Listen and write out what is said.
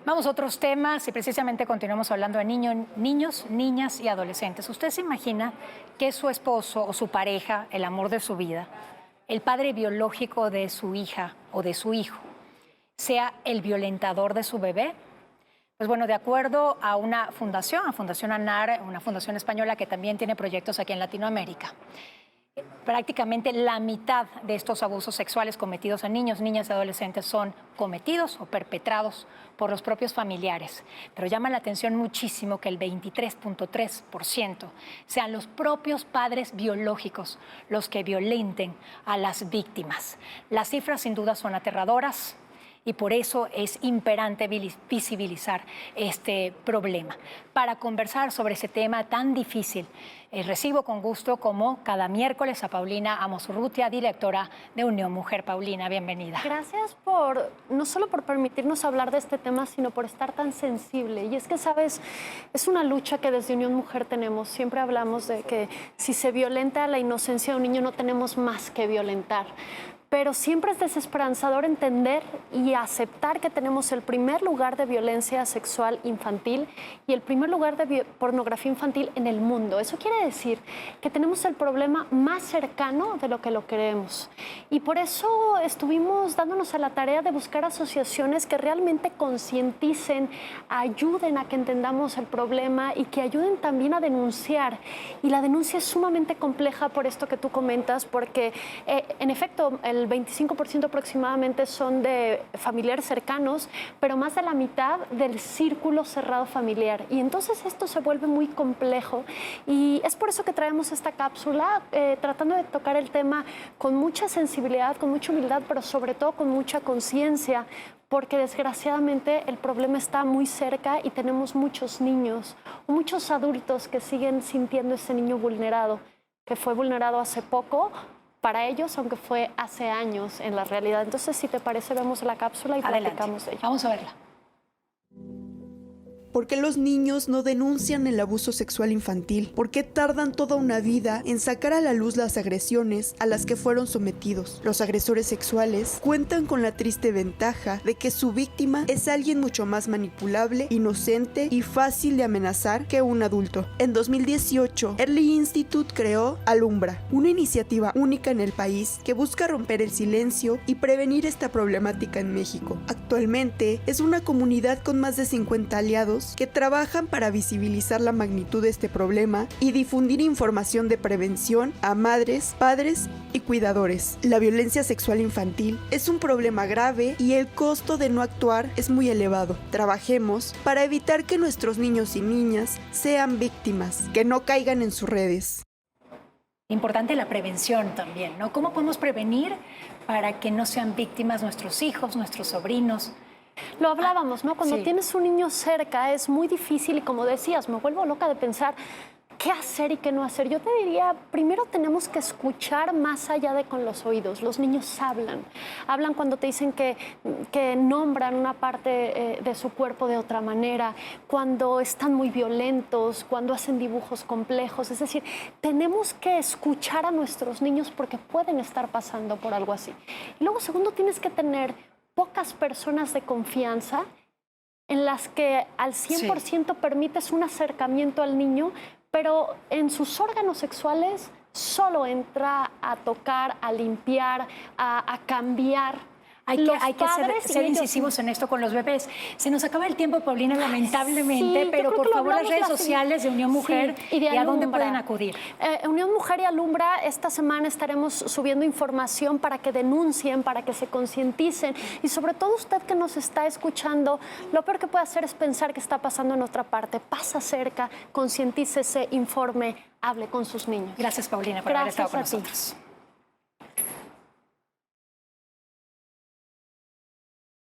Vamos a otros temas y precisamente continuamos hablando de niños, niñas y adolescentes. ¿Usted se imagina que su esposo o su pareja, el amor de su vida, el padre biológico de su hija o de su hijo, sea el violentador de su bebé? Pues bueno, de acuerdo a una fundación, a Fundación ANAR, una fundación española que también tiene proyectos aquí en Latinoamérica, prácticamente la mitad de estos abusos sexuales cometidos a niños, niñas y adolescentes son cometidos o perpetrados por los propios familiares. Pero llama la atención muchísimo que el 23.3% sean los propios padres biológicos los que violenten a las víctimas. Las cifras sin duda son aterradoras. Y por eso es imperante visibilizar este problema. Para conversar sobre ese tema tan difícil, recibo con gusto, como cada miércoles, a Paulina Amos Urrutia, directora de Unión Mujer. Paulina, bienvenida. Gracias no solo por permitirnos hablar de este tema, sino por estar tan sensible. Y es que, ¿sabes? Es una lucha que desde Unión Mujer tenemos. Siempre hablamos de que si se violenta la inocencia de un niño, no tenemos más que violentar. Pero siempre es desesperanzador entender y aceptar que tenemos el primer lugar de violencia sexual infantil y el primer lugar de pornografía infantil en el mundo. Eso quiere decir que tenemos el problema más cercano de lo que lo creemos. Y por eso estuvimos dándonos a la tarea de buscar asociaciones que realmente concienticen, ayuden a que entendamos el problema y que ayuden también a denunciar. Y la denuncia es sumamente compleja por esto que tú comentas, porque en efecto el 25% aproximadamente son de familiares cercanos, pero más de la mitad del círculo cerrado familiar. Y entonces esto se vuelve muy complejo y es por eso que traemos esta cápsula tratando de tocar el tema con mucha sensibilidad, con mucha humildad, pero sobre todo con mucha conciencia, porque desgraciadamente el problema está muy cerca y tenemos muchos niños o muchos adultos que siguen sintiendo ese niño vulnerado, que fue vulnerado hace poco para ellos, aunque fue hace años en la realidad. Entonces, si te parece, vemos la cápsula y platicamos de ello. Vamos a verla. ¿Por qué los niños no denuncian el abuso sexual infantil? ¿Por qué tardan toda una vida en sacar a la luz las agresiones a las que fueron sometidos? Los agresores sexuales cuentan con la triste ventaja de que su víctima es alguien mucho más manipulable, inocente y fácil de amenazar que un adulto. En 2018, Early Institute creó Alumbra, una iniciativa única en el país que busca romper el silencio y prevenir esta problemática en México. Actualmente es una comunidad con más de 50 aliados que trabajan para visibilizar la magnitud de este problema y difundir información de prevención a madres, padres y cuidadores. La violencia sexual infantil es un problema grave y el costo de no actuar es muy elevado. Trabajemos para evitar que nuestros niños y niñas sean víctimas, que no caigan en sus redes. Importante la prevención también, ¿no? ¿Cómo podemos prevenir para que no sean víctimas nuestros hijos, nuestros sobrinos? Lo hablábamos, ¿no? Cuando sí. Tienes un niño cerca es muy difícil y, como decías, me vuelvo loca de pensar qué hacer y qué no hacer. Yo te diría, primero tenemos que escuchar más allá de con los oídos. Los niños hablan cuando te dicen que nombran una parte de su cuerpo de otra manera, cuando están muy violentos, cuando hacen dibujos complejos. Es decir, tenemos que escuchar a nuestros niños porque pueden estar pasando por algo así. Y luego, segundo, tienes que tener pocas personas de confianza en las que al 100% permites un acercamiento al niño, pero en sus órganos sexuales solo entra a tocar, a limpiar, a cambiar. Hay que ser incisivos en esto con los bebés. Se nos acaba el tiempo, Paulina, lamentablemente, sí, pero por favor, las redes sociales de Unión Mujer, sí, y a dónde pueden acudir. Unión Mujer y Alumbra, esta semana estaremos subiendo información para que denuncien, para que se concienticen y sobre todo usted que nos está escuchando, lo peor que puede hacer es pensar que está pasando en otra parte. Pasa cerca, concientícese, informe, hable con sus niños. Gracias, Paulina, por haber estado con nosotros.